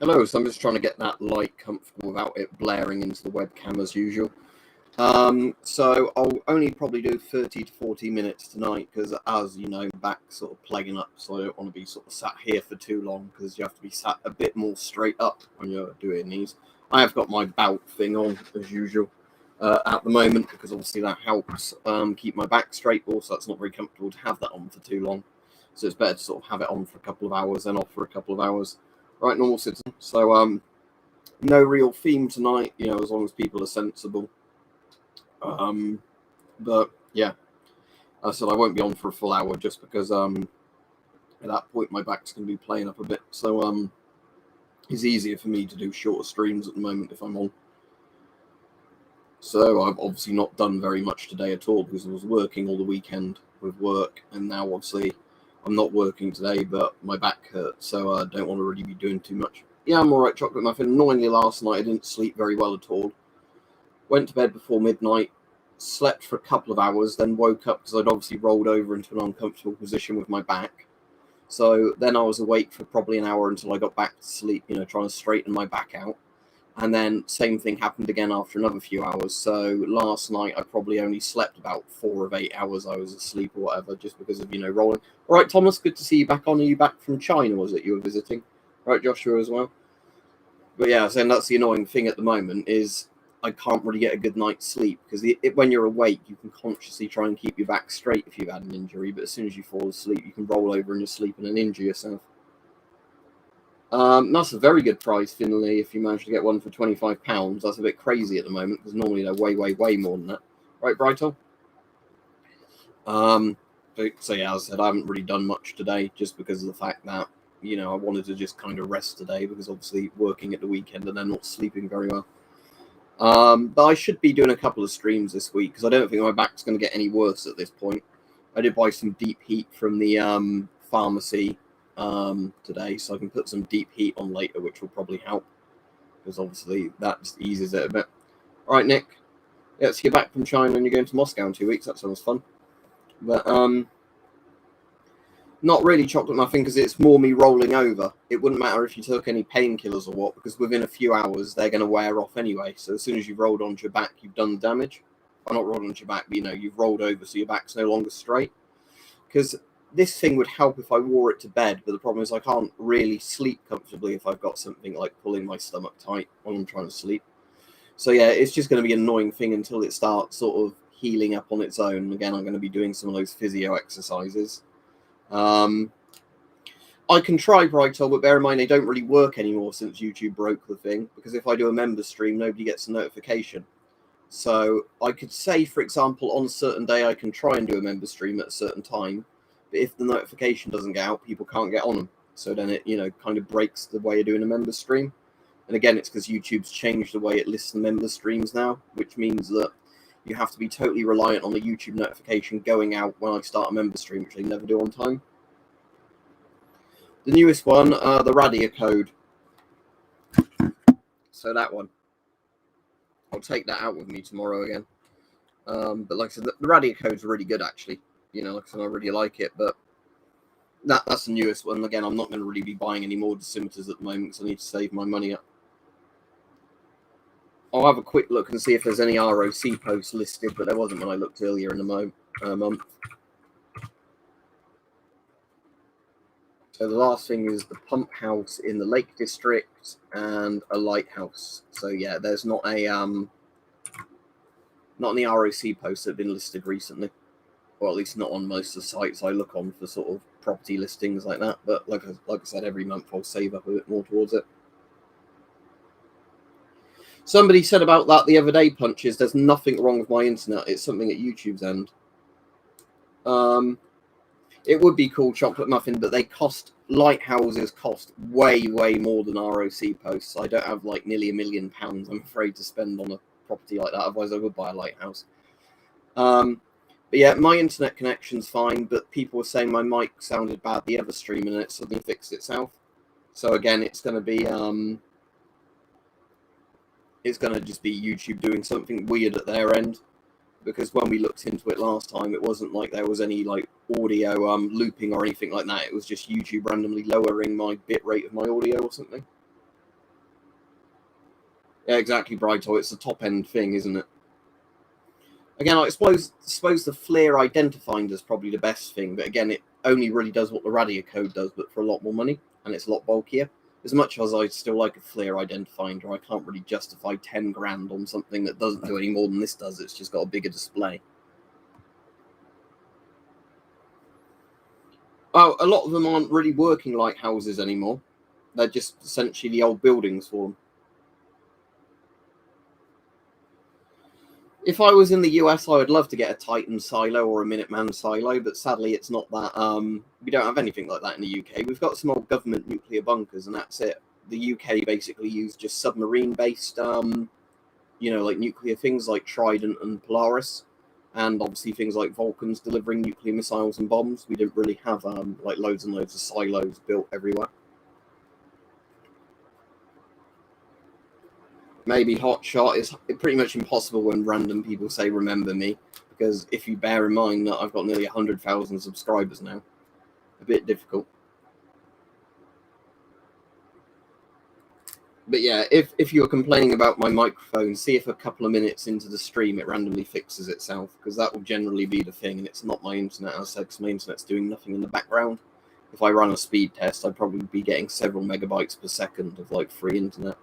Hello, so I'm just trying to get that light comfortable without it blaring into the webcam as usual. So I'll only probably do 30 to 40 minutes tonight because, as you know, back sort of plaguing up, so I don't want to be sort of sat here for too long because you have to be sat a bit more straight up when you're doing these. I have got my belt thing on as usual at the moment because obviously that helps keep my back straight. Also, it's not very comfortable to have that on for too long, so it's better to sort of have it on for a couple of hours, then off for a couple of hours. Right, normal citizen. So no real theme tonight, you know, as long as people are sensible. But yeah, I said I won't be on for a full hour just because at that point my back's going to be playing up a bit. So it's easier for me to do shorter streams at the moment if I'm on. So I've obviously not done very much today at all because I was working all the weekend with work, and now obviously I'm not working today, but my back hurts, so I don't want to really be doing too much. Yeah, I'm alright, chocolate muffin. Annoyingly, last night I didn't sleep very well at all. Went to bed before midnight, slept for a couple of hours, then woke up because I'd obviously rolled over into an uncomfortable position with my back. So then I was awake for probably an hour until I got back to sleep, you know, trying to straighten my back out. And then same thing happened again after another few hours. So last night I probably only slept about 4 of 8 hours. I was asleep or whatever, just because of, you know, rolling. All right, Thomas, good to see you back on. Are you back from China, was it you were visiting? Right, Joshua as well. But yeah, so that's the annoying thing at the moment is I can't really get a good night's sleep because when you're awake, you can consciously try and keep your back straight if you've had an injury. But as soon as you fall asleep, you can roll over in your sleep and then injure yourself. That's a very good price, Finley, if you manage to get one for £25. That's a bit crazy at the moment because normally they're way, way, way more than that. Right, Brighton? So yeah, as I said, I haven't really done much today just because of the fact that, you know, I wanted to just kind of rest today because obviously working at the weekend and then not sleeping very well. But I should be doing a couple of streams this week because I don't think my back's going to get any worse at this point. I did buy some deep heat from the pharmacy today, so I can put some deep heat on later, which will probably help because obviously that just eases it a bit. All right, Nick. Yeah, so you're back from China and you're going to Moscow in 2 weeks. That sounds fun. But not really chocolate muffin because it's more me rolling over. It wouldn't matter if you took any painkillers or what, because within a few hours they're going to wear off anyway. So as soon as you've rolled onto your back, you've done the damage. Or not rolled onto your back, but you know, you've rolled over so your back's no longer straight. Because this thing would help if I wore it to bed, but the problem is I can't really sleep comfortably if I've got something like pulling my stomach tight while I'm trying to sleep. So yeah, it's just going to be an annoying thing until it starts sort of healing up on its own. Again, I'm going to be doing some of those physio exercises. I can try Brightel, but bear in mind they don't really work anymore since YouTube broke the thing, because if I do a member stream, nobody gets a notification. So I could say, for example, on a certain day I can try and do a member stream at a certain time, but if the notification doesn't get out, people can't get on them. So then it, you know, kind of breaks the way of doing a member stream. And again, it's because YouTube's changed the way it lists the member streams now, which means that you have to be totally reliant on the YouTube notification going out when I start a member stream, which they never do on time. The newest one, the Radia code. So that one. I'll take that out with me tomorrow again. But like I said, the Radia code's really good, actually. You know, like I said, I really like it. But that's the newest one. Again, I'm not going to really be buying any more dosimeters at the moment because I need to save my money up. I'll have a quick look and see if there's any ROC posts listed, but there wasn't when I looked earlier in the month. So the last thing is the pump house in the Lake District and a lighthouse. So yeah, there's not a not any ROC posts that have been listed recently, or at least not on most of the sites I look on for sort of property listings like that. But like I said, every month I'll save up a bit more towards it. Somebody said about that the other day, Punches, there's nothing wrong with my internet. It's something at YouTube's end. It would be called chocolate muffin, but lighthouses cost way, way more than ROC posts. I don't have like nearly £1 million, I'm afraid, to spend on a property like that. Otherwise I would buy a lighthouse. But yeah, my internet connection's fine, but people were saying my mic sounded bad the other stream and it suddenly fixed itself. So again, it's going to be it's going to just be YouTube doing something weird at their end, because when we looked into it last time, it wasn't like there was any like audio looping or anything like that. It was just YouTube randomly lowering my bit rate of my audio or something. Yeah, exactly, Brighto. It's a top-end thing, isn't it? Again, I suppose the flare identifier is probably the best thing, but again, it only really does what the radio code does, but for a lot more money, and it's a lot bulkier. As much as I still like a flare identifier, I can't really justify 10 grand on something that doesn't do any more than this does. It's just got a bigger display. Well, a lot of them aren't really working lighthouses anymore. They're just essentially the old buildings for them. If I was in the US, I would love to get a Titan silo or a Minuteman silo, but sadly, it's not that. We don't have anything like that in the UK. We've got some old government nuclear bunkers, and that's it. The UK basically use just submarine-based, like nuclear things like Trident and Polaris, and obviously things like Vulcans delivering nuclear missiles and bombs. We didn't really have like loads and loads of silos built everywhere. Maybe Hotshot is pretty much impossible when random people say remember me, because if you bear in mind that I've got nearly 100,000 subscribers now, a bit difficult. But yeah, if you're complaining about my microphone, see if a couple of minutes into the stream it randomly fixes itself, because that will generally be the thing, and it's not my internet, as I said, because my internet's doing nothing in the background. If I run a speed test, I'd probably be getting several megabytes per second of like free internet.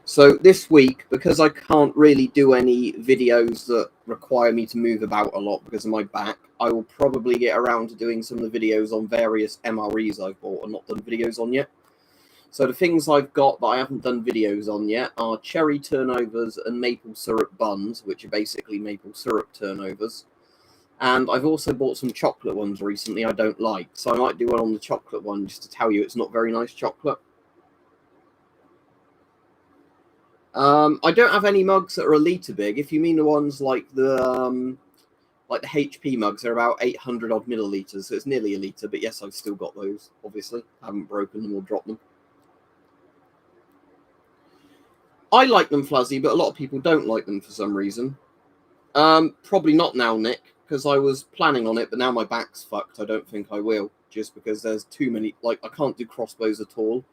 So this week, because I can't really do any videos that require me to move about a lot because of my back, I will probably get around to doing some of the videos on various MREs I've bought and not done videos on yet. So the things I've got that I haven't done videos on yet are cherry turnovers and maple syrup buns, which are basically maple syrup turnovers. And I've also bought some chocolate ones recently I don't like. So I might do one on the chocolate one just to tell you it's not very nice chocolate. I don't have any mugs that are a litre big. If you mean the ones like the HP mugs, they're about 800 odd millilitres, so it's nearly a litre. But yes, I've still got those. Obviously, I haven't broken them or dropped them. I like them fuzzy, but a lot of people don't like them for some reason. Probably not now, Nick, because I was planning on it, but now my back's fucked. I don't think I will, just because there's too many. Like, I can't do crossbows at all.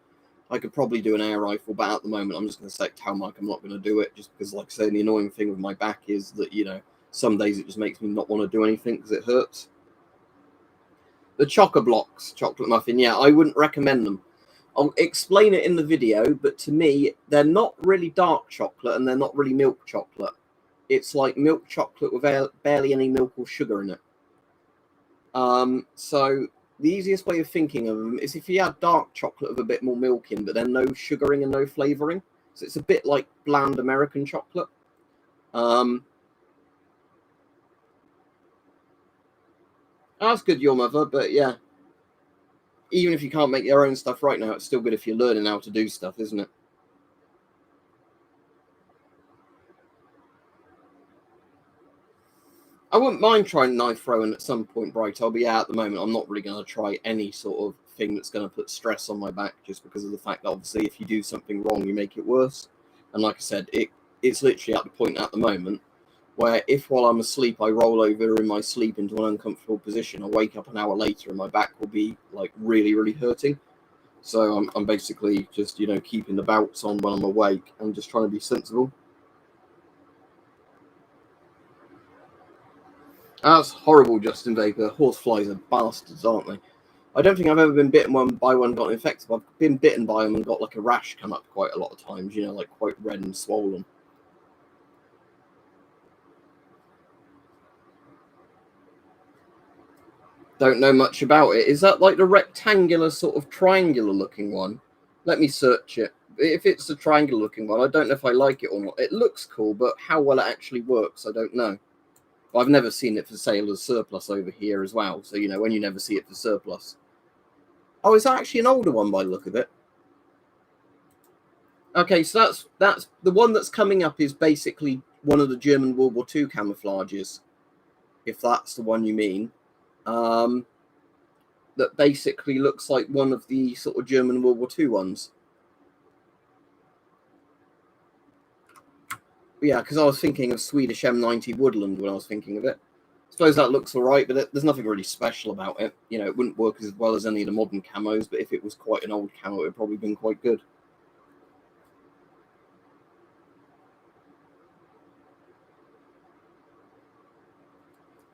I could probably do an air rifle, but at the moment, I'm just going to say, Talmike, I'm not going to do it, just because, like I say, the annoying thing with my back is that, some days it just makes me not want to do anything because it hurts. The Choco-Blocks chocolate muffin, yeah, I wouldn't recommend them. I'll explain it in the video, but to me, they're not really dark chocolate and they're not really milk chocolate. It's like milk chocolate with barely any milk or sugar in it. So the easiest way of thinking of them is if you had dark chocolate with a bit more milk in, but then no sugaring and no flavoring. So it's a bit like bland American chocolate. That's good, your mother, but yeah. Even if you can't make your own stuff right now, it's still good if you're learning how to do stuff, isn't it? I wouldn't mind trying knife throwing at some point, Bright. I'll be out at the moment. I'm not really going to try any sort of thing that's going to put stress on my back, just because of the fact that obviously if you do something wrong, you make it worse. And like I said, it's literally at the point at the moment where if while I'm asleep I roll over in my sleep into an uncomfortable position, I wake up an hour later and my back will be like really, really hurting. So I'm basically just, keeping the bouts on when I'm awake and just trying to be sensible. That's horrible, Justin Vapor. Horseflies are bastards, aren't they? I don't think I've ever been bitten by one, got infected. I've been bitten by them and got like a rash come up quite a lot of times, like quite red and swollen. Don't know much about it. Is that like the rectangular sort of triangular looking one? Let me search it. If it's the triangular looking one, I don't know if I like it or not. It looks cool, but how well it actually works, I don't know. I've never seen it for sale as surplus over here as well. So, when you never see it for surplus. Oh, it's actually an older one by the look of it. Okay, so that's the one that's coming up is basically one of the German World War II camouflages, if that's the one you mean. That basically looks like one of the sort of German World War II ones. Yeah, because I was thinking of Swedish M90 Woodland when I was thinking of it. suppose that looks all right, but there's nothing really special about it. You know, it wouldn't work as well as any of the modern camos, but if it was quite an old camo, it would probably been quite good.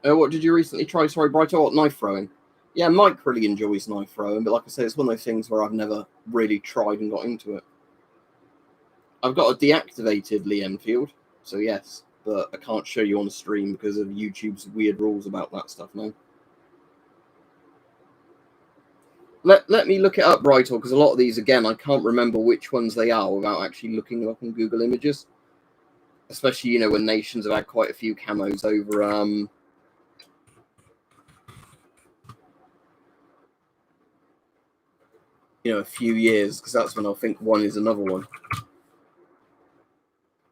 What did you recently try? Sorry, Brighto, what, knife throwing? Yeah, Mike really enjoys knife throwing, but like I say, it's one of those things where I've never really tried and got into it. I've got a deactivated Lee Enfield, so yes, but I can't show you on the stream because of YouTube's weird rules about that stuff now. Let me look it up, Brightor, because a lot of these, again, I can't remember which ones they are without actually looking them up on Google Images. Especially, you know, when nations have had quite a few camos over, you know, a few years, because that's when I'll think one is another one.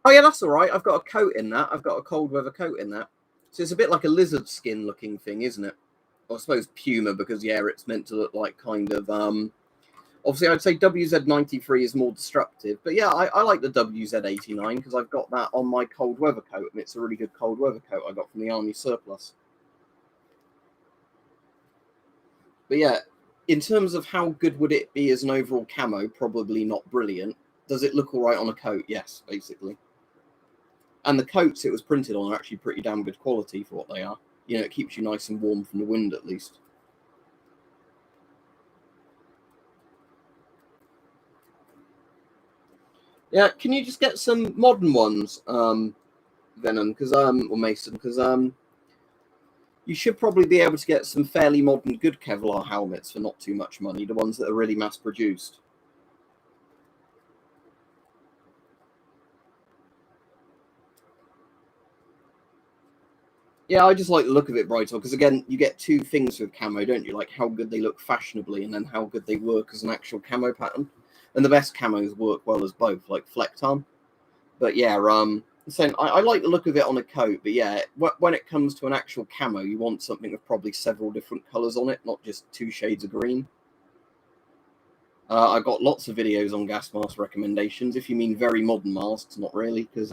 Oh, yeah, that's all right. I've got a coat in that. I've got a cold weather coat in that. So it's a bit like a lizard skin looking thing, isn't it? Well, I suppose Puma, because, yeah, it's meant to look like kind of... Obviously, I'd say WZ93 is more destructive. But, yeah, I like the WZ89 because I've got that on my cold weather coat, and it's a really good cold weather coat I got from the Army surplus. But, yeah, in terms of how good would it be as an overall camo, probably not brilliant. Does it look all right on a coat? Yes, basically. And the coats it was printed on are actually pretty damn good quality for what they are. You know, it keeps you nice and warm from the wind, at least. Yeah, can you just get some modern ones, Venom, because or Mason, because you should probably be able to get some fairly modern, good Kevlar helmets for not too much money. The ones that are really mass produced. Yeah, I just like the look of it, Brightor, because again, you get two things with camo, don't you? Like how good they look fashionably, and then how good they work as an actual camo pattern. And the best camos work well as both, like Flectarm. But yeah, so I like the look of it on a coat, but yeah, when it comes to an actual camo, you want something with probably several different colors on it, not just two shades of green. I've got lots of videos on gas mask recommendations. If you mean very modern masks, not really, because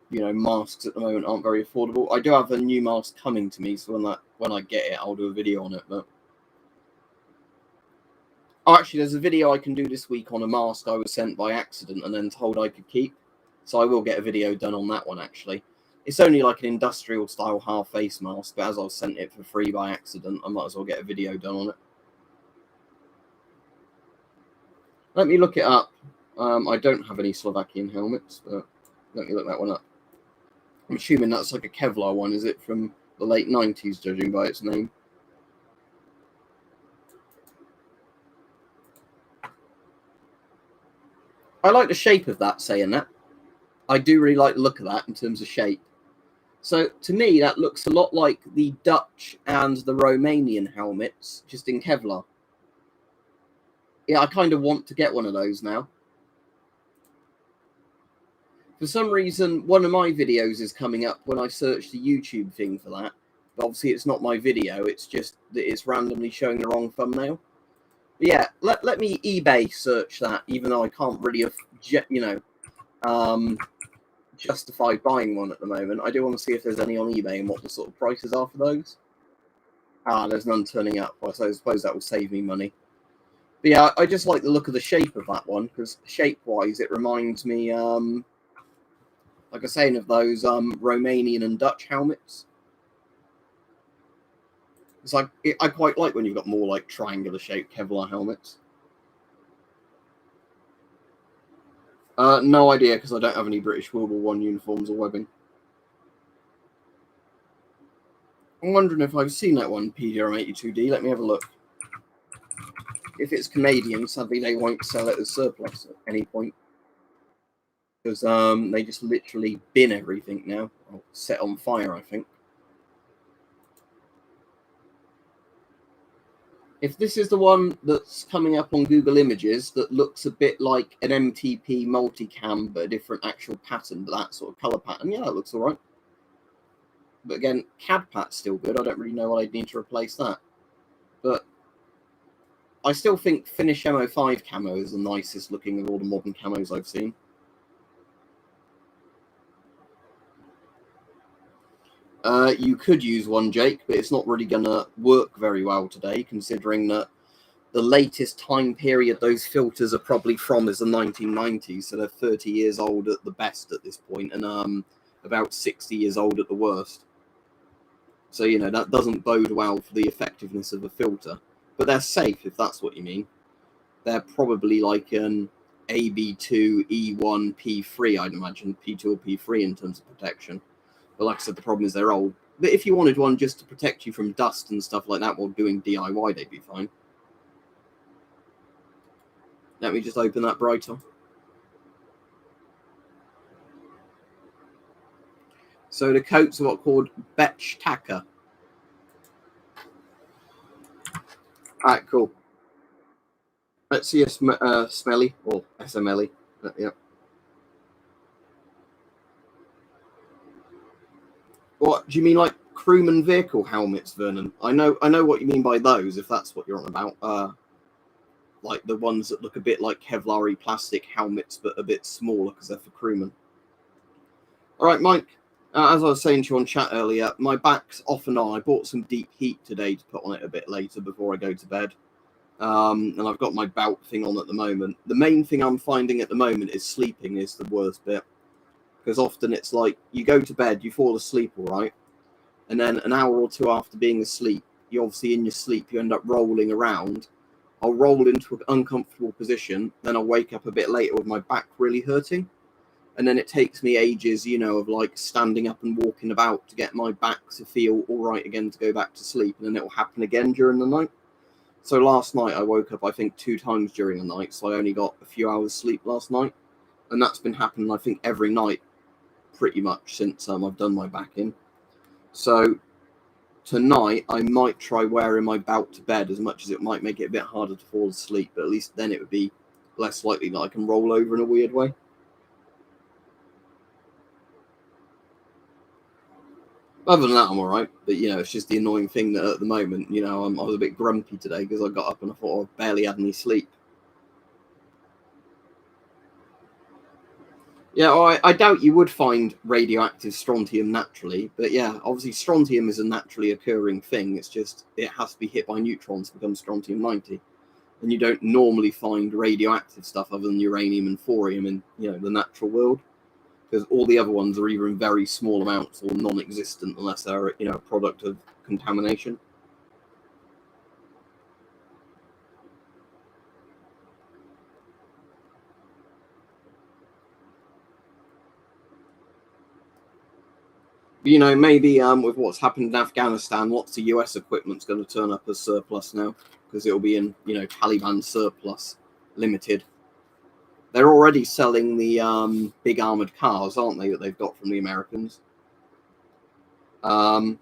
you know, masks at the moment aren't very affordable. I do have a new mask coming to me, so when I get it, I'll do a video on it. But oh, actually, there's a video I can do this week on a mask I was sent by accident and then told I could keep. So I will get a video done on that one, actually. It's only like an industrial style half face mask, but as I was sent it for free by accident, I might as well get a video done on it. Let me look it up. I don't have any Slovakian helmets, but let me look that one up. I'm assuming that's like a Kevlar one, is it, from the late 90s, judging by its name? I like the shape of that, saying that. I do really like the look of that in terms of shape. So to me, that looks a lot like the Dutch and the Romanian helmets, just in Kevlar. Yeah, I kind of want to get one of those now. For some reason, one of my videos is coming up when I search the YouTube thing for that. But obviously, it's not my video. It's just that it's randomly showing the wrong thumbnail. But yeah, let me eBay search that, even though I can't really, you know, justify buying one at the moment. I do want to see if there's any on eBay and what the sort of prices are for those. Ah, there's none turning up. Well, so I suppose that will save me money. But yeah, I just like the look of the shape of that one, because shape-wise, it reminds me, like I was saying, of those Romanian and Dutch helmets. It's like I quite like when you've got more like triangular-shaped Kevlar helmets. No idea, because I don't have any British World War I uniforms or webbing. I'm wondering if I've seen that one, PDRM82D. Let me have a look. If it's Canadian, sadly they won't sell it as surplus at any point, because they just literally bin everything now. Or set on fire, I think. If this is the one that's coming up on Google Images that looks a bit like an MTP multicam, but a different actual pattern, but that sort of color pattern, yeah, that looks all right. But again, CAD pat's still good. I don't really know what I'd need to replace that. But I still think Finnish MO5 camo is the nicest looking of all the modern camos I've seen. You could use one, Jake, but it's not really going to work very well today, considering that the latest time period those filters are probably from is the 1990s, so they're 30 years old at the best at this point, and about 60 years old at the worst. So, you know, that doesn't bode well for the effectiveness of a filter. But they're safe, if that's what you mean. They're probably like an AB2, E1, P3, I'd imagine, P2 or P3 in terms of protection. But like I said, the problem is they're old. But if you wanted one just to protect you from dust and stuff like that while doing DIY, they'd be fine. Let me just open that brighter. So the coats are what called Betch Tacker. Alright, cool. Let's see a smelly or SMLE. Yeah. What do you mean, like crewman vehicle helmets, Vernon? I know what you mean by those, if that's what you're on about. Like the ones that look a bit like Kevlar-y plastic helmets, but a bit smaller because they're for crewmen. All right, Mike. As I was saying to you on chat earlier, my back's off and on. I bought some deep heat today to put on it a bit later before I go to bed. And I've got my belt thing on at the moment. The main thing I'm finding at the moment is sleeping is the worst bit. Because often it's like you go to bed, you fall asleep, all right? And then an hour or two after being asleep, you obviously in your sleep, you end up rolling around. I'll roll into an uncomfortable position, then I'll wake up a bit later with my back really hurting. And then it takes me ages, you know, of like standing up and walking about to get my back to feel all right again to go back to sleep. And then it will happen again during the night. So last night I woke up, I think, 2 times during the night. So I only got a few hours sleep last night. And that's been happening, I think, every night pretty much since I've done my back in. So tonight I might try wearing my belt to bed, as much as it might make it a bit harder to fall asleep, but at least then it would be less likely that I can roll over in a weird way. Other than that, I'm all right. But, you know, it's just the annoying thing that at the moment, you know, I was a bit grumpy today because I got up and I thought I barely had any sleep. Yeah, I doubt you would find radioactive strontium naturally. But yeah, obviously strontium is a naturally occurring thing. It's just it has to be hit by neutrons to become strontium-90. And you don't normally find radioactive stuff other than uranium and thorium in, you know, the natural world. Because all the other ones are either in very small amounts or non-existent unless they're, you know, a product of contamination. You know, maybe with what's happened in Afghanistan, lots of US equipment's going to turn up as surplus now because it'll be in, you know, Taliban surplus limited. They're already selling the big armored cars, aren't they, that they've got from the Americans? What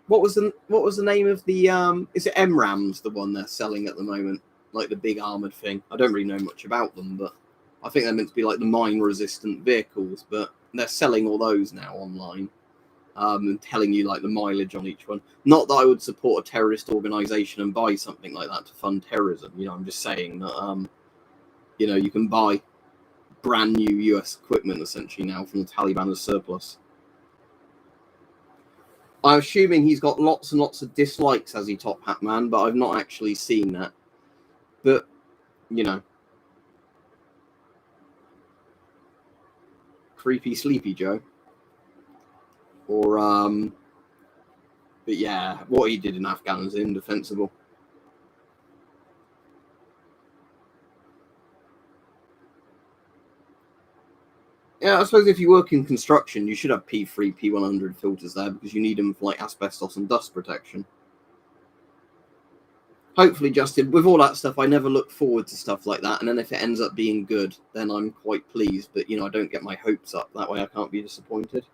was the name of the is it MRAMs, the one they're selling at the moment, like the big armored thing? I don't really know much about them, but I think they're meant to be like the mine resistant vehicles, but they're selling all those now online. And telling you like the mileage on each one. Not that I would support a terrorist organization and buy something like that to fund terrorism. You know, I'm just saying that you know, you can buy brand new US equipment essentially now from the Taliban as surplus. I'm assuming he's got lots and lots of dislikes as he Top Hat Man, but I've not actually seen that. But you know, creepy Sleepy Joe, or but yeah, what he did in Afghan is indefensible. Yeah, I suppose if you work in construction, you should have P3, P100 filters there because you need them for like asbestos and dust protection. Hopefully, Justin, with all that stuff, I never look forward to stuff like that. And then if it ends up being good, then I'm quite pleased. But, you know, I don't get my hopes up. That way I can't be disappointed.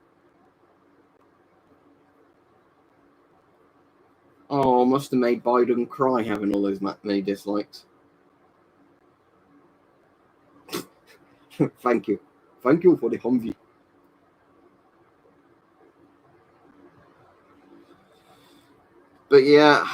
Oh, must have made Biden cry having all those many dislikes. Thank you. Thank you for the Humvee. But yeah,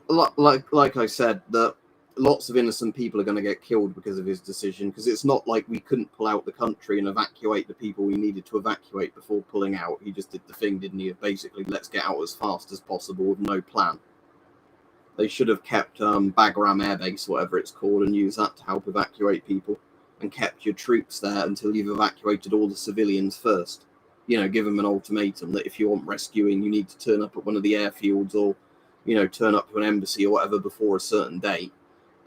like I said, that lots of innocent people are going to get killed because of his decision, because it's not like we couldn't pull out the country and evacuate the people we needed to evacuate before pulling out. He just did the thing, didn't he? Basically, let's get out as fast as possible with no plan. They should have kept Bagram Air Base, whatever it's called, and used that to help evacuate people, and kept your troops there until you've evacuated all the civilians first. You know, give them an ultimatum that if you want rescuing, you need to turn up at one of the airfields, or, you know, turn up to an embassy or whatever before a certain date,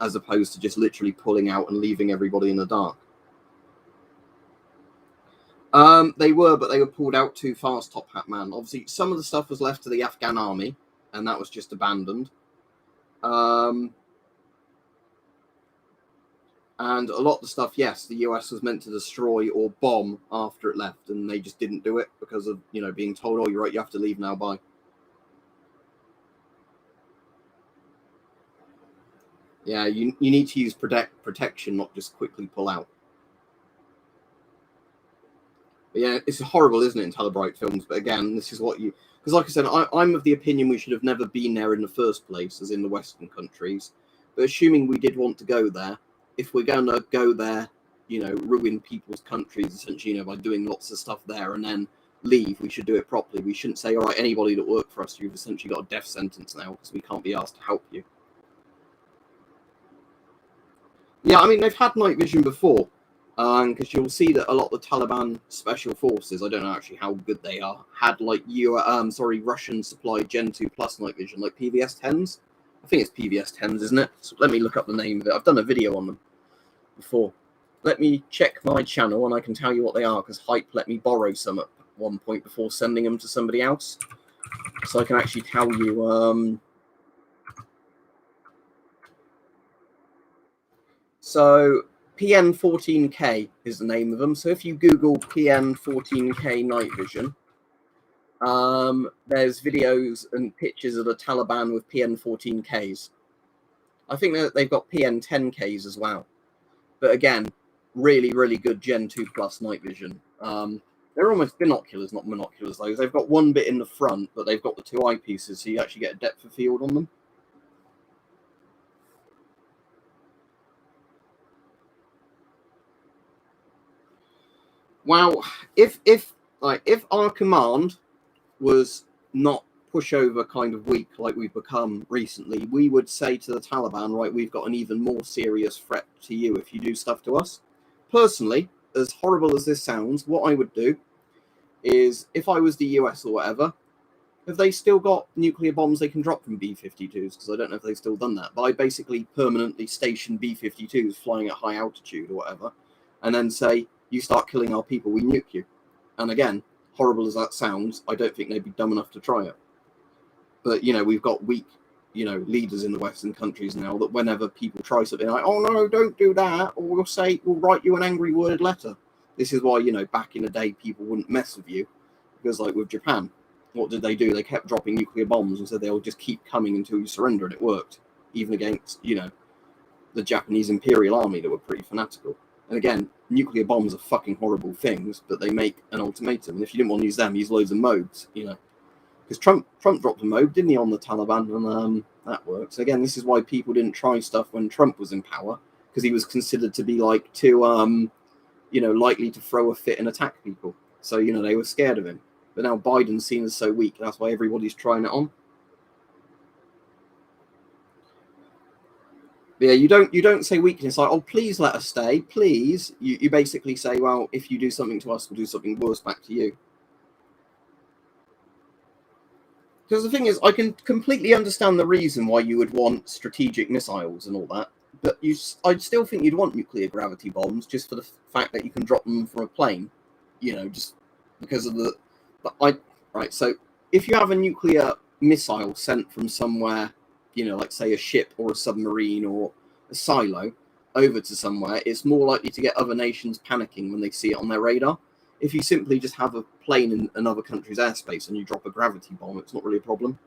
as opposed to just literally pulling out and leaving everybody in the dark. They were, but they were pulled out too fast, Top Hat Man. Obviously, some of the stuff was left to the Afghan army, and that was just abandoned. And a lot of the stuff, yes, the US was meant to destroy or bomb after it left, and they just didn't do it because of, you know, being told, oh, you're right, you have to leave now, bye. Yeah, you need to use protection, not just quickly pull out. But yeah, it's horrible, isn't it, in Telebrite films? But again, this is what you... Because like I said, I'm of the opinion we should have never been there in the first place, as in the Western countries. But assuming we did want to go there, if we're going to go there, you know, ruin people's countries, essentially, you know, by doing lots of stuff there and then leave, we should do it properly. We shouldn't say, all right, anybody that worked for us, you've essentially got a death sentence now because we can't be asked to help you. Yeah, I mean, they've had night vision before, because you'll see that a lot of the Taliban special forces, I don't know actually how good they are, had like Russian supplied Gen 2 Plus night vision, like PVS-10s. I think it's PVS-10s, isn't it? So let me look up the name of it. I've done a video on them before. Let me check my channel and I can tell you what they are, because Hype let me borrow some at one point before sending them to somebody else. So I can actually tell you... So PN14K is the name of them. So if you Google PN14K night vision, there's videos and pictures of the Taliban with PN14Ks. I think that they've got PN10Ks as well. But again, really, really good Gen 2 Plus night vision. They're almost binoculars, not monoculars, though. They've got one bit in the front, but they've got the two eyepieces, so you actually get a depth of field on them. Well, if our command was not pushover kind of weak like we've become recently, we would say to the Taliban, right, we've got an even more serious threat to you if you do stuff to us. Personally, as horrible as this sounds, what I would do is, if I was the US or whatever, have they still got nuclear bombs they can drop from B-52s? Because I don't know if they've still done that. But I basically permanently station B-52s flying at high altitude or whatever, and then say, you start killing our people, we nuke you. And again, horrible as that sounds, I don't think they'd be dumb enough to try it. But, you know, we've got weak, you know, leaders in the Western countries now that whenever people try something like, oh no, don't do that, or we'll write you an angry worded letter. This is why, you know, back in the day, people wouldn't mess with you. Because, like with Japan, what did they do? They kept dropping nuclear bombs and said they'll just keep coming until you surrender, and it worked. Even against, you know, the Japanese Imperial Army that were pretty fanatical. And again, nuclear bombs are fucking horrible things, but they make an ultimatum. And if you didn't want to use them, use loads of MOABs, you know. Because Trump dropped a MOAB, didn't he, on the Taliban? And that works. Again, this is why people didn't try stuff when Trump was in power, because he was considered to be like too, you know, likely to throw a fit and attack people. So, you know, they were scared of him. But now Biden's seen as so weak, that's why everybody's trying it on. But yeah, you don't say weakness like, oh, please let us stay, please. You basically say, well, if you do something to us, we'll do something worse back to you. Because the thing is, I can completely understand the reason why you would want strategic missiles and all that, but I'd still think you'd want nuclear gravity bombs just for the fact that you can drop them from a plane, you know, just because of right. So if you have a nuclear missile sent from somewhere, you know, like say a ship or a submarine or a silo over to somewhere, it's more likely to get other nations panicking when they see it on their radar. If you simply just have a plane in another country's airspace and you drop a gravity bomb, it's not really a problem.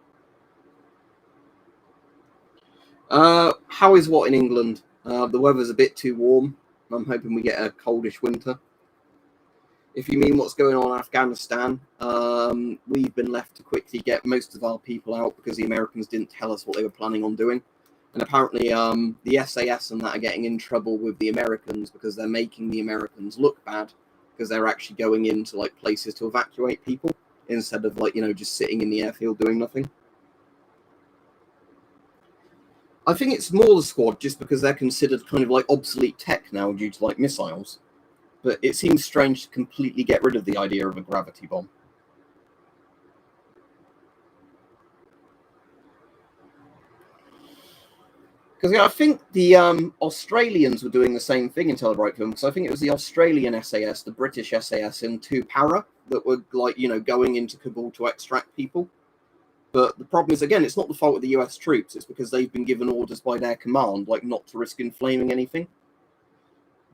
How is what in England? The weather's a bit too warm. I'm hoping we get a coldish winter. If you mean what's going on in Afghanistan, we've been left to quickly get most of our people out because the Americans didn't tell us what they were planning on doing. And apparently, the SAS and that are getting in trouble with the Americans because they're making the Americans look bad because they're actually going into like places to evacuate people instead of like, just sitting in the airfield doing nothing. I think it's more the Squad just because they're considered kind of like obsolete tech now due to like missiles. But it seems strange to completely get rid of the idea of a gravity bomb. Because I think the Australians were doing the same thing until the right film. Because I think it was the Australian SAS, the British SAS, and 2 Para that were like, going into Kabul to extract people. But the problem is, again, it's not the fault of the US troops. It's because they've been given orders by their command, like not to risk inflaming anything.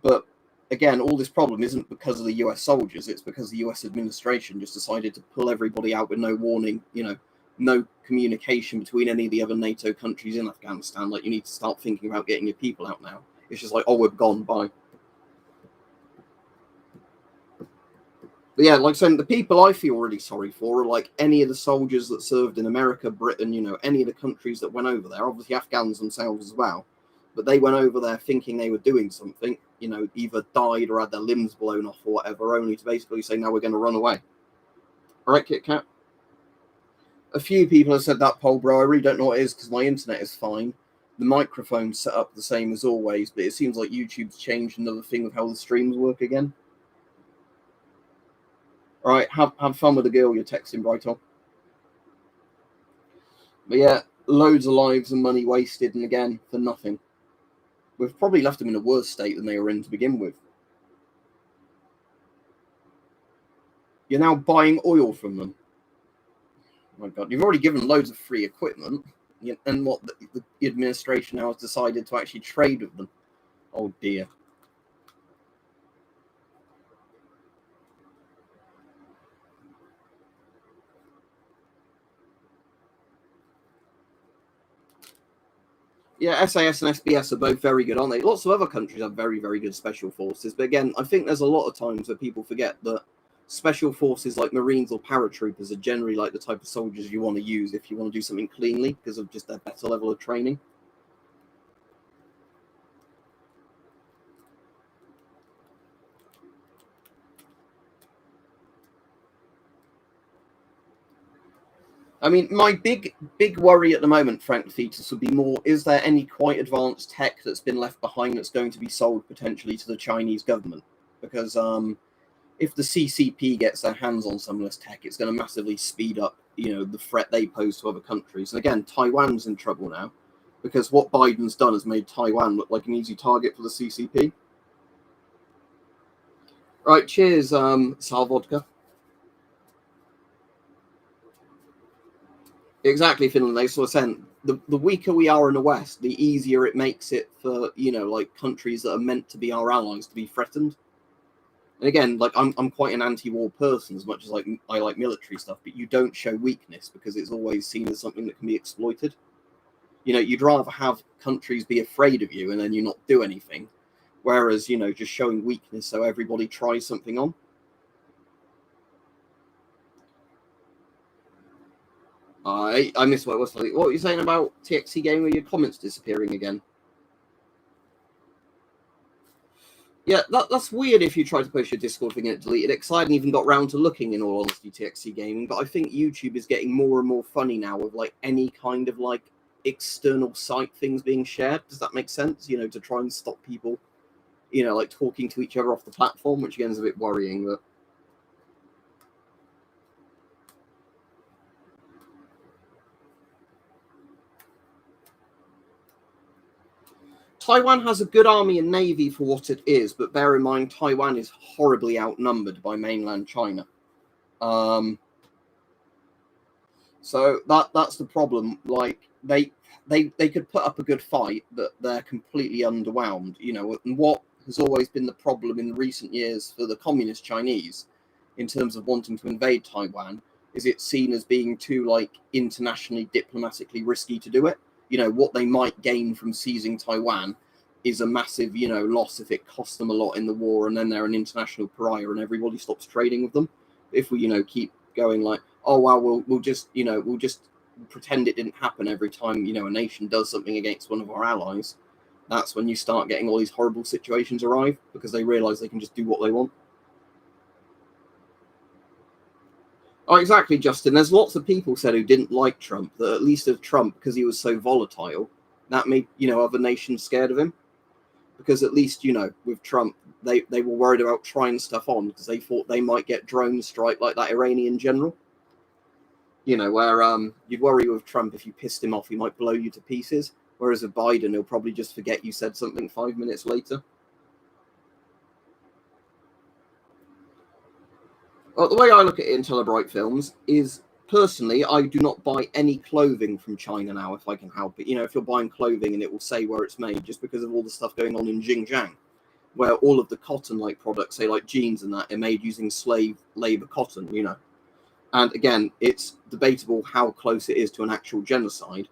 But again, all this problem isn't because of the US soldiers. It's because the US administration just decided to pull everybody out with no warning, no communication between any of the other NATO countries in Afghanistan. Like, you need to start thinking about getting your people out now. It's just like, oh, we're gone, bye. But yeah, like saying the people I feel really sorry for are like any of the soldiers that served in America, Britain, any of the countries that went over there, obviously Afghans themselves as well. But they went over there thinking they were doing something, either died or had their limbs blown off or whatever, only to basically say, now we're going to run away. All right, Kit Kat? A few people have said that, Paul, bro. I really don't know what it is because my internet is fine. The microphone's set up the same as always, but it seems like YouTube's changed another thing of how the streams work again. All right, have fun with the girl you're texting, Brighton. But yeah, loads of lives and money wasted, and again, for nothing. We've probably left them in a worse state than they were in to begin with. You're now buying oil from them. Oh my God, you've already given loads of free equipment, and what the administration now has decided to actually trade with them. Oh dear. Yeah, SAS and SBS are both very good, aren't they? Lots of other countries have very, very good special forces. But again, I think there's a lot of times where people forget that special forces like Marines or paratroopers are generally like the type of soldiers you want to use if you want to do something cleanly because of just their better level of training. I mean, my big worry at the moment, Frank Fetus, would be more, is there any quite advanced tech that's been left behind that's going to be sold potentially to the Chinese government? Because if the CCP gets their hands on some of this tech, it's going to massively speed up, the threat they pose to other countries. And again, Taiwan's in trouble now because what Biden's done has made Taiwan look like an easy target for the CCP. Right, cheers, Sal Vodka. Exactly, Finland. They sort of saying the weaker we are in the West, the easier it makes it for like countries that are meant to be our allies to be threatened. And again, like I'm quite an anti-war person as much as like I like military stuff, but you don't show weakness because it's always seen as something that can be exploited. You'd rather have countries be afraid of you and then you not do anything, whereas just showing weakness so everybody tries something on. I missed what was what were you saying about TXT game with your comments disappearing again? Yeah, that's weird if you try to post your Discord thing and it deleted it, because I hadn't even got round to looking, in all honesty, TXT gaming. But I think YouTube is getting more and more funny now with like any kind of like external site things being shared. Does that make sense? To try and stop people, like talking to each other off the platform, which again is a bit worrying. But Taiwan has a good army and navy for what it is, but bear in mind Taiwan is horribly outnumbered by mainland China. So that's the problem. Like they could put up a good fight, but they're completely underwhelmed. And what has always been the problem in recent years for the communist Chinese, in terms of wanting to invade Taiwan, is it's seen as being too like internationally diplomatically risky to do it. What they might gain from seizing Taiwan is a massive loss if it costs them a lot in the war, and then they're an international pariah and everybody stops trading with them. If we keep going like, oh wow, we'll just pretend it didn't happen every time, a nation does something against one of our allies, that's when you start getting all these horrible situations arrive, because they realize they can just do what they want. Oh, exactly, Justin. There's lots of people said who didn't like Trump, that at least of Trump, because he was so volatile, that made, other nations scared of him. Because at least, with Trump, they were worried about trying stuff on, because they thought they might get drone strike like that Iranian general. Where you'd worry with Trump, if you pissed him off, he might blow you to pieces. Whereas with Biden, he'll probably just forget you said something 5 minutes later. Well, the way I look at it in Telebright Films is, personally, I do not buy any clothing from China now if I can help it. If you're buying clothing and it will say where it's made, just because of all the stuff going on in Xinjiang, where all of the cotton-like products, say like jeans and that, are made using slave labor cotton, And again, it's debatable how close it is to an actual genocide,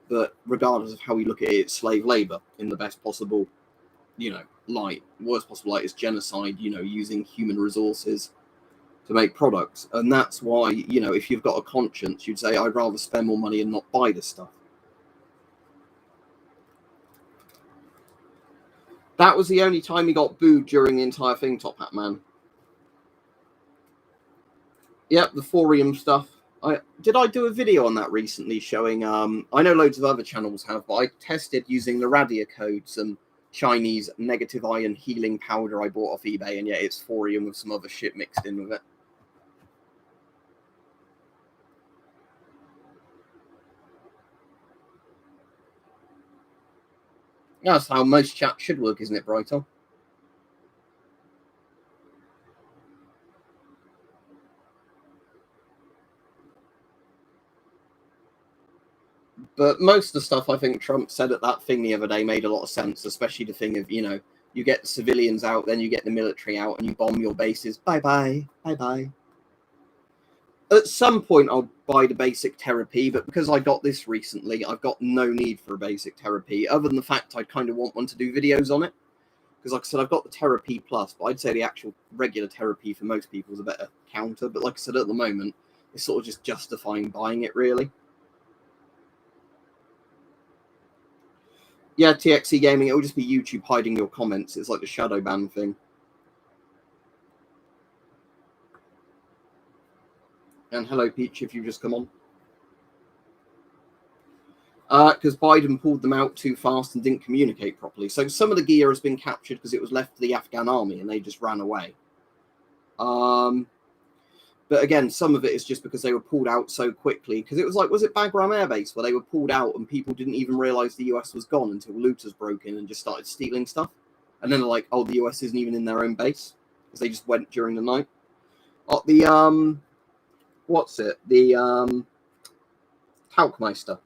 but regardless of how we look at it, it's slave labor in the best possible, light. Worst possible light is genocide, using human resources to make products. And that's why, if you've got a conscience, you'd say, I'd rather spend more money and not buy this stuff. That was the only time he got booed during the entire thing, Top Hat Man. Yep, the thorium stuff. Did I do a video on that recently showing, I know loads of other channels have, but I tested using the Radia code some Chinese negative ion healing powder I bought off eBay, and yeah, it's thorium with some other shit mixed in with it. That's how most chat should work, isn't it, Brighton? But most of the stuff I think Trump said at that thing the other day made a lot of sense, especially the thing of, you get the civilians out, then you get the military out, and you bomb your bases. Bye-bye. Bye-bye. At some point, I'll buy the basic therapy, but because I got this recently, I've got no need for a basic therapy, other than the fact I kind of want one to do videos on it. Because like I said, I've got the Therapy Plus, but I'd say the actual regular therapy for most people is a better counter. But like I said, at the moment, it's sort of just justifying buying it, really. Yeah, TXE Gaming, it'll just be YouTube hiding your comments. It's like the shadow ban thing. And hello, Peach, if you've just come on. Because Biden pulled them out too fast and didn't communicate properly. So some of the gear has been captured because it was left to the Afghan army and they just ran away. But again, some of it is just because they were pulled out so quickly. Because it was like, was it Bagram Air Base where they were pulled out and people didn't even realize the US was gone until looters broke in and just started stealing stuff? And then they're like, oh, the US isn't even in their own base because they just went during the night. Oh, the what's it? The Talkmeister.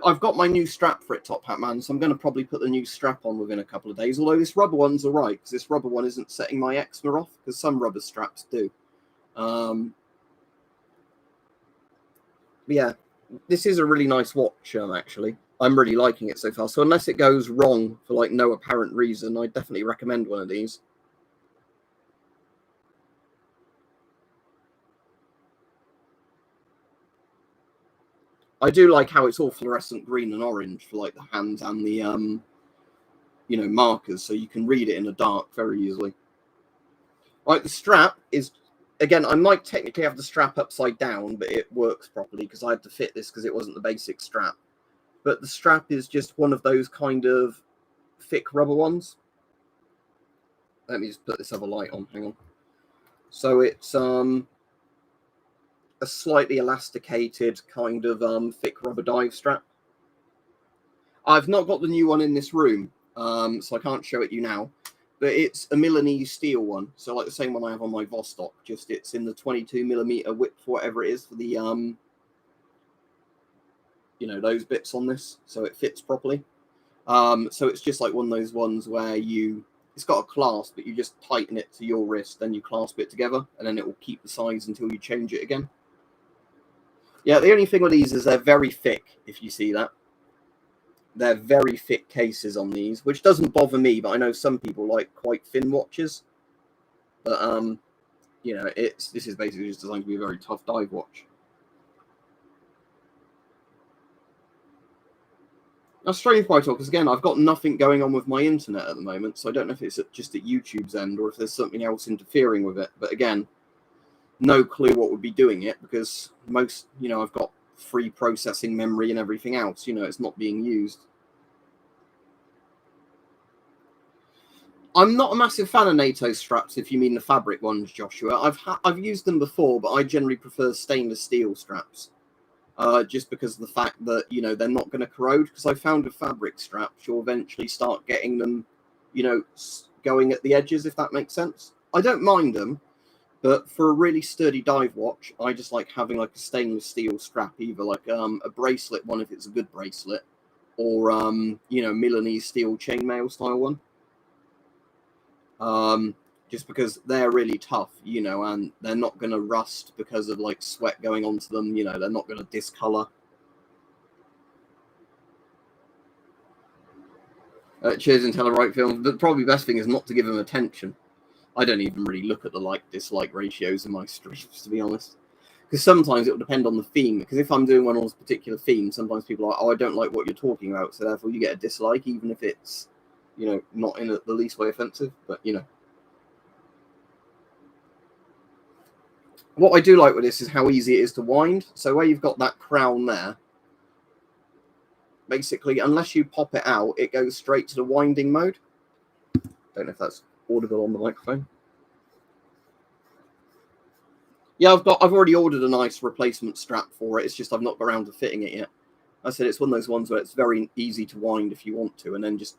I've got my new strap for it, Top Hat Man, so I'm going to probably put the new strap on within a couple of days. Although this rubber one's all right, because this rubber one isn't setting my eczema off, because some rubber straps do. Yeah, this is a really nice watch, actually. I'm really liking it so far. So unless it goes wrong for like no apparent reason, I definitely recommend one of these. I do like how it's all fluorescent green and orange for like the hands and the markers, so you can read it in the dark very easily. Right, the strap is, again, I might technically have the strap upside down, but it works properly because I had to fit this because it wasn't the basic strap. But the strap is just one of those kind of thick rubber ones. Let me just put this other light on, hang on. So it's a slightly elasticated kind of thick rubber dive strap. I've not got the new one in this room, so I can't show it you now. But it's a Milanese steel one, so like the same one I have on my Vostok. Just it's in the 22mm width, whatever it is, for the those bits on this, so it fits properly. So it's just like one of those ones where it's got a clasp, but you just tighten it to your wrist, then you clasp it together, and then it will keep the size until you change it again. Yeah, the only thing with these is they're very thick, if you see that. They're very thick cases on these, which doesn't bother me, but I know some people like quite thin watches. But this is basically just designed to be a very tough dive watch. That's strange, Brighton, because again, I've got nothing going on with my internet at the moment, so I don't know if it's just at YouTube's end or if there's something else interfering with it. But again, no clue what would be doing it, because most, I've got free processing memory and everything else. It's not being used. I'm not a massive fan of NATO straps, if you mean the fabric ones, Joshua. I've used them before, but I generally prefer stainless steel straps. Just because of the fact that, they're not going to corrode. Because I found with fabric straps, you'll eventually start getting them, going at the edges, if that makes sense. I don't mind them, but for a really sturdy dive watch, I just like having like a stainless steel strap, either like a bracelet one if it's a good bracelet, or Milanese steel chainmail style one. Just because they're really tough, and they're not going to rust because of like sweat going onto them. They're not going to discolor. Cheers, Intellerite Films. The probably best thing is not to give them attention. I don't even really look at the like-dislike ratios in my streams, to be honest. Because sometimes it will depend on the theme. Because if I'm doing one on a particular theme, sometimes people are like, oh, I don't like what you're talking about, so therefore you get a dislike, even if it's, not in the least way offensive. But, What I do like with this is how easy it is to wind. So where you've got that crown there, basically, unless you pop it out, it goes straight to the winding mode. Don't know if that's audible on the microphone. Yeah, I've already ordered a nice replacement strap for it. It's just I've not got around to fitting it yet. I said it's one of those ones where it's very easy to wind if you want to, and then just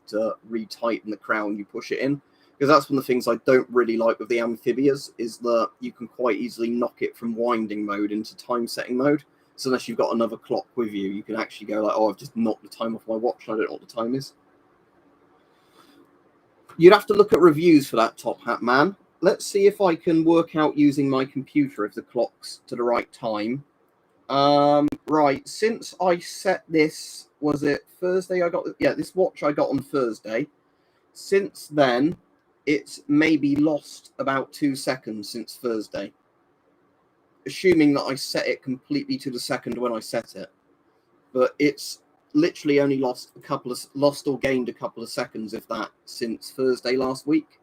retighten the crown, you push it in. Because that's one of the things I don't really like with the amphibias, is that you can quite easily knock it from winding mode into time setting mode. So unless you've got another clock with you, you can actually go like, oh, I've just knocked the time off my watch and I don't know what the time is. You'd have to look at reviews for that top hat, man. Let's see if I can work out using my computer if the clock's to the right time. Right, since I set this, was it Thursday I got, this watch I got on Thursday. Since then, it's maybe lost about 2 seconds since Thursday. Assuming that I set it completely to the second when I set it. But it's literally only lost or gained a couple of seconds, if that, since Thursday last week.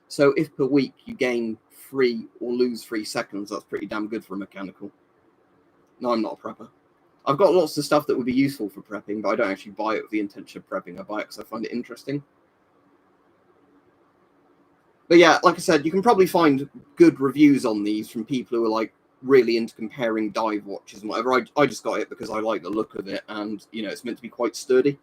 So if per week you gain 3 or lose 3 seconds, that's pretty damn good for a mechanical. No, I'm not a prepper. I've got lots of stuff that would be useful for prepping, but I don't actually buy it with the intention of prepping. I buy it because I find it interesting. But yeah, like I said, you can probably find good reviews on these from people who are like really into comparing dive watches and whatever. I just got it because I like the look of it, and it's meant to be quite sturdy.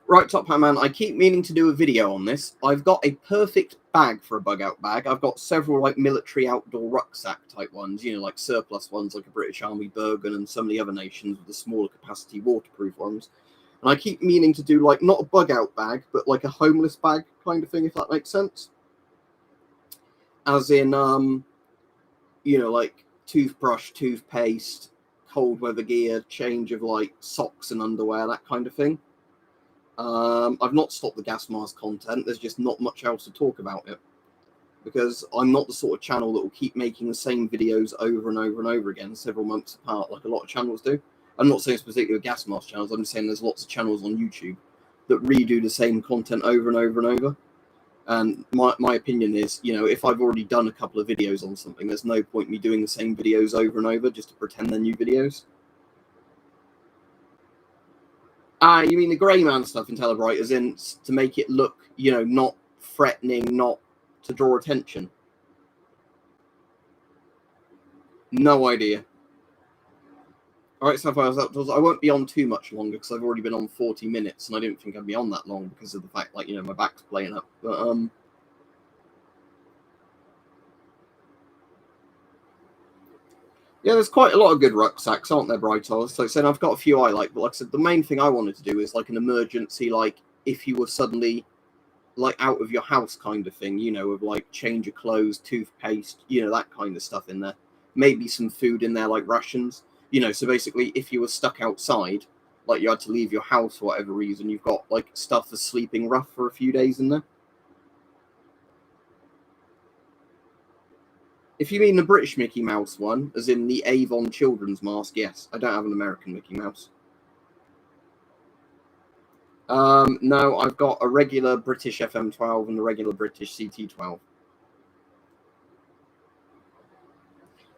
Right, Top Hat Man, I keep meaning to do a video on this. I've got a perfect bag for a bug out bag. I've got several like military outdoor rucksack type ones, like surplus ones like a British Army Bergen and some of the other nations with the smaller capacity waterproof ones. And I keep meaning to do like not a bug out bag, but like a homeless bag kind of thing, if that makes sense. As in, like toothbrush, toothpaste, cold weather gear, change of like socks and underwear, that kind of thing. I've not stopped the gas mask content. There's just not much else to talk about it, because I'm not the sort of channel that will keep making the same videos over and over and over again several months apart like a lot of channels do. I'm not saying specifically with gas mask channels. I'm just saying there's lots of channels on YouTube that redo the same content over and over and over. And my opinion is, if I've already done a couple of videos on something, there's no point me doing the same videos over and over just to pretend they're new videos. You mean the grey man stuff in Telebrite, as in to make it look, not threatening, not to draw attention? No idea. All right, Sapphire, I won't be on too much longer because I've already been on 40 minutes, and I didn't think I'd be on that long because of the fact, like, my back's playing up. But yeah, there's quite a lot of good rucksacks, aren't there, Brightos? So saying I've got a few I like, but like I said, the main thing I wanted to do is like an emergency, like if you were suddenly like out of your house kind of thing, with like change of clothes, toothpaste, that kind of stuff in there. Maybe some food in there, like rations, so basically if you were stuck outside, like you had to leave your house for whatever reason, you've got like stuff for sleeping rough for a few days in there. If you mean the British Mickey Mouse one, as in the Avon children's mask, yes. I don't have an American Mickey Mouse. No, I've got a regular British FM12 and a regular British CT12.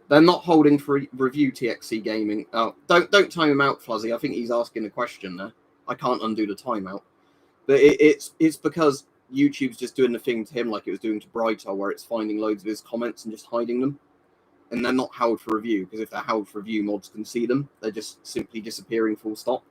They're not holding for review TXC Gaming. Oh, don't time him out, Fuzzy. I think he's asking a question there. I can't undo the timeout. But it's because YouTube's just doing the thing to him like it was doing to Brightar, where it's finding loads of his comments and just hiding them. And they're not held for review, because if they're held for review, mods can see them. They're just simply disappearing full stop.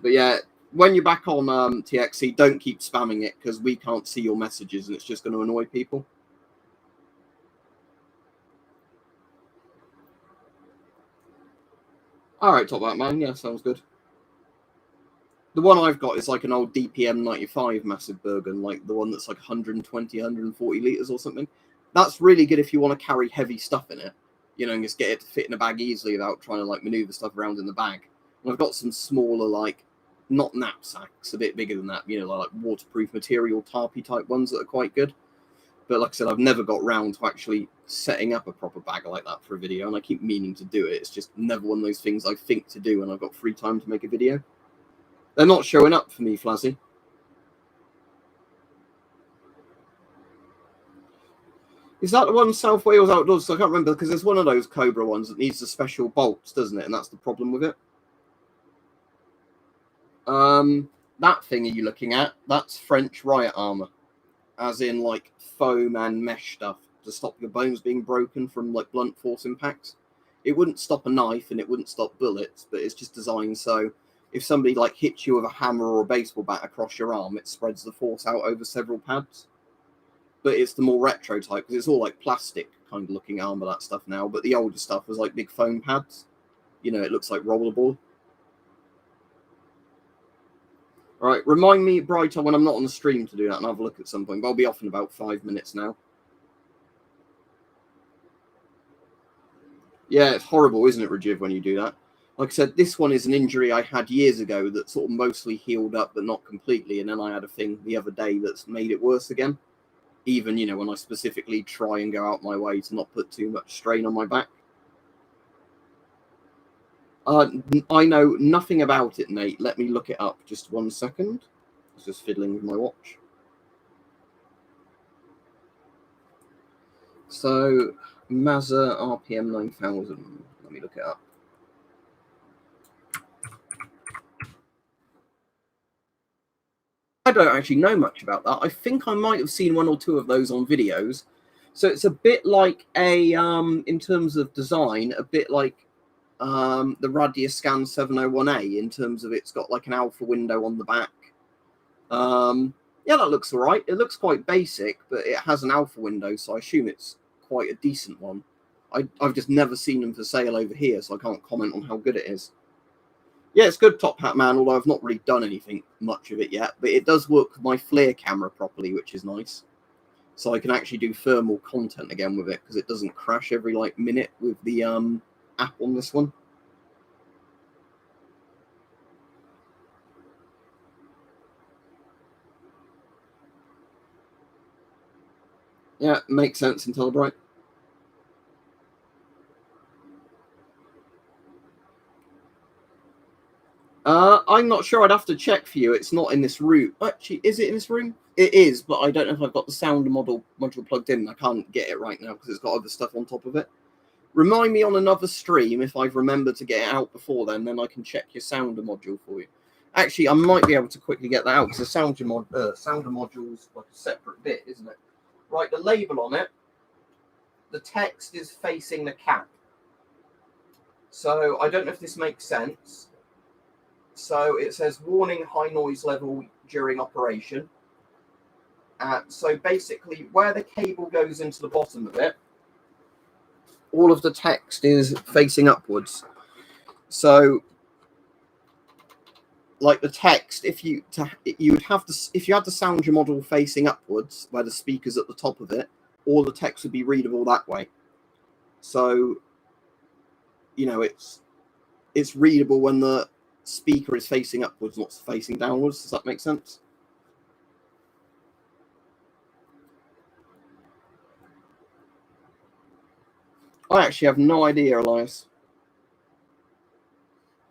But yeah, when you're back on TXC, don't keep spamming it, because we can't see your messages and it's just going to annoy people. All right, Top Batman. Yeah, sounds good. The one I've got is like an old DPM 95 massive Bergen, like the one that's like 120, 140 litres or something. That's really good if you want to carry heavy stuff in it, you know, and just get it to fit in a bag easily without trying to like maneuver stuff around in the bag. And I've got some smaller, like, not knapsacks, a bit bigger than that, you know, like waterproof material, tarpy type ones that are quite good. But like I said, I've never got round to actually setting up a proper bag like that for a video, and I keep meaning to do it. It's just never one of those things I think to do when I've got free time to make a video. They're not showing up for me, Flazzy. Is that the one South Wales Outdoors? I can't remember, because there's one of those Cobra ones that needs the special bolts, doesn't it? And that's the problem with it. That thing are you looking at? That's French riot armor, as in like foam and mesh stuff to stop your bones being broken from like blunt force impacts. It wouldn't stop a knife and it wouldn't stop bullets, but it's just designed so if somebody like hits you with a hammer or a baseball bat across your arm, it spreads the force out over several pads. But it's the more retro type, because it's all like plastic kind of looking armor, that stuff now. But the older stuff was like big foam pads. You know, it looks like rollerball. All right, remind me, Brighter, when I'm not on the stream to do that and have a look at some point. But I'll be off in about 5 minutes now. Yeah, it's horrible, isn't it, Rajiv, when you do that? Like I said, this one is an injury I had years ago that sort of mostly healed up, but not completely. And then I had a thing the other day that's made it worse again. Even, you know, when I specifically try and go out my way to not put too much strain on my back. I know nothing about it, Nate. Let me look it up. Just 1 second. I was just fiddling with my watch. So, Mazda RPM 9000. Let me look it up. I don't actually know much about that. I think I might have seen 1 or 2 of those on videos. So it's a bit like a, in terms of design, a bit like the Radioscan 701A in terms of it's got like an alpha window on the back. Yeah, that looks all right. It looks quite basic, but it has an alpha window, so I assume it's quite a decent one. I've just never seen them for sale over here, so I can't comment on how good it is. Yeah, it's good, Top Hat Man, although I've not really done anything much of it yet. But it does work with my FLIR camera properly, which is nice. So I can actually do thermal content again with it, because it doesn't crash every like minute with the app on this one. Yeah, makes sense until bright. I'm not sure. I'd have to check for you. It's not in this room. Actually, is it in this room? It is, but I don't know if I've got the sound module plugged in. I can't get it right now because it's got other stuff on top of it. Remind me on another stream if I've remembered to get it out before then I can check your sounder module for you. Actually, I might be able to quickly get that out because the sounder module's like a separate bit, isn't it? Right, the label on it, the text is facing the cap. So I don't know if this makes sense. So it says warning high noise level during operation. So basically where the cable goes into the bottom of it, all of the text is facing upwards. So like the text, if you had the sounder module facing upwards where the speaker's at the top of it, all the text would be readable that way. So, you know, it's readable when the speaker is facing upwards, not facing downwards. Does that make sense? I actually have no idea, Elias.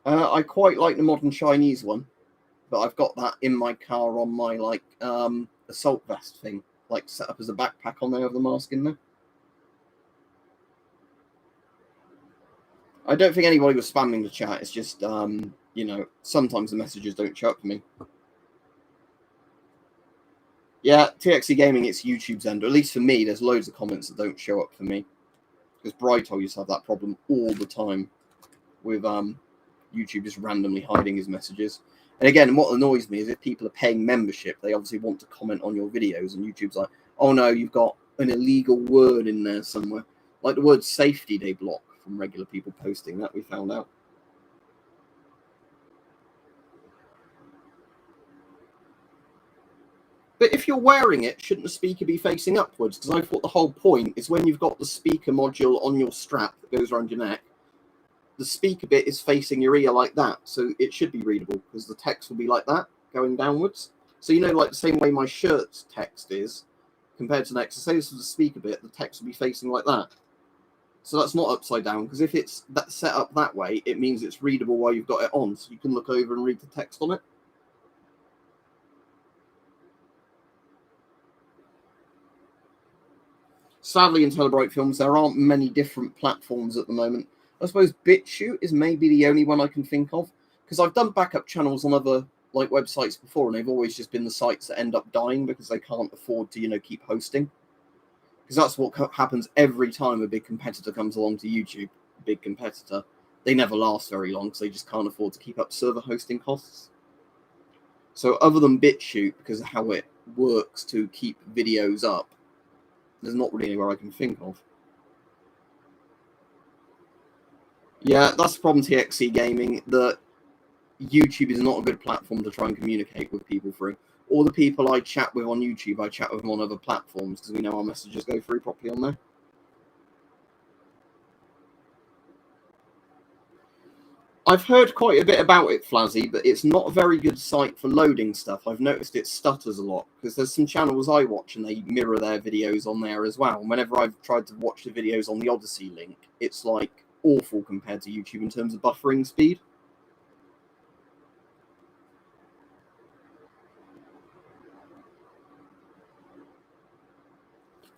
I quite like the modern Chinese one, but I've got that in my car on my assault vest thing, like set up as a backpack on there with the mask in there. I don't think anybody was spamming the chat. It's just sometimes the messages don't show up for me. Yeah, TXC Gaming, it's YouTube's end. Or at least for me, there's loads of comments that don't show up for me. Because Brighto used to have that problem all the time with YouTube just randomly hiding his messages. And again, what annoys me is if people are paying membership, they obviously want to comment on your videos, and YouTube's like, oh no, you've got an illegal word in there somewhere. Like the word safety, they block from regular people posting that, we found out. But if you're wearing it, shouldn't the speaker be facing upwards? Because I thought the whole point is when you've got the speaker module on your strap that goes around your neck, the speaker bit is facing your ear like that. So it should be readable because the text will be like that, going downwards. So, like the same way my shirt's text is compared to the next. So say this was the speaker bit, the text will be facing like that. So that's not upside down, because if it's set up that way, it means it's readable while you've got it on. So you can look over and read the text on it. Sadly, in Telebrite Films, there aren't many different platforms at the moment. I suppose BitChute is maybe the only one I can think of, because I've done backup channels on other websites before, and they've always just been the sites that end up dying because they can't afford to keep hosting. Because that's what happens every time a big competitor comes along to YouTube. Big competitor, they never last very long because they just can't afford to keep up server hosting costs. So other than BitChute, because of how it works to keep videos up, there's not really anywhere I can think of. Yeah, that's the problem, TXC Gaming, that YouTube is not a good platform to try and communicate with people through. All the people I chat with on YouTube, I chat with them on other platforms because we know our messages go through properly on there. I've heard quite a bit about it, Flazzy, but it's not a very good site for loading stuff. I've noticed it stutters a lot because there's some channels I watch and they mirror their videos on there as well. And whenever I've tried to watch the videos on the Odyssey link, it's awful compared to YouTube in terms of buffering speed.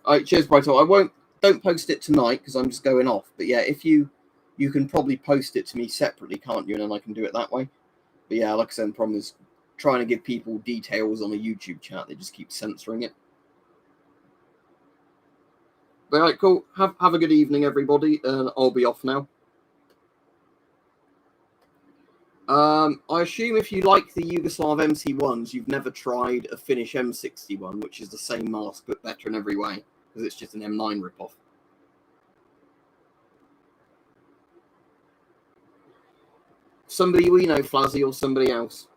All right, cheers, Brighto. Don't post it tonight because I'm just going off. But yeah, if you can probably post it to me separately, can't you? And then I can do it that way. But yeah, like I said, the problem is trying to give people details on a YouTube chat. They just keep censoring it. But all right, cool. Have a good evening, everybody. I'll be off now. I assume if you like the Yugoslav MC1s, you've never tried a Finnish M61, which is the same mask but better in every way, because it's just an M9 ripoff. Somebody we know, Flazzy, or somebody else?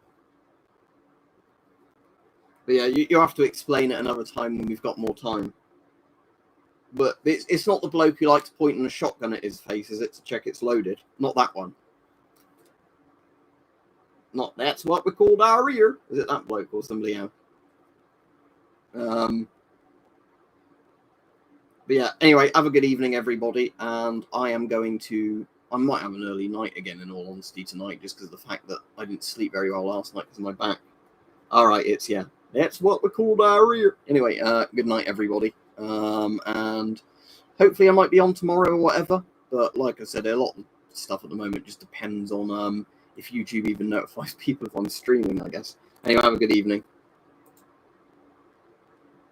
But yeah, you have to explain it another time when we've got more time. But it's not the bloke who likes pointing a shotgun at his face, is it, to check it's loaded? Not that one. Not that's what we called our ear. Is it that bloke or somebody else? But yeah, anyway, have a good evening, everybody. And I might have an early night again, in all honesty, tonight, just because of the fact that I didn't sleep very well last night because of my back. All right, that's what we called our ear. Anyway, good night, everybody. And hopefully I might be on tomorrow or whatever. But like I said, a lot of stuff at the moment just depends on if YouTube even notifies people if I'm streaming, I guess. Anyway, have a good evening.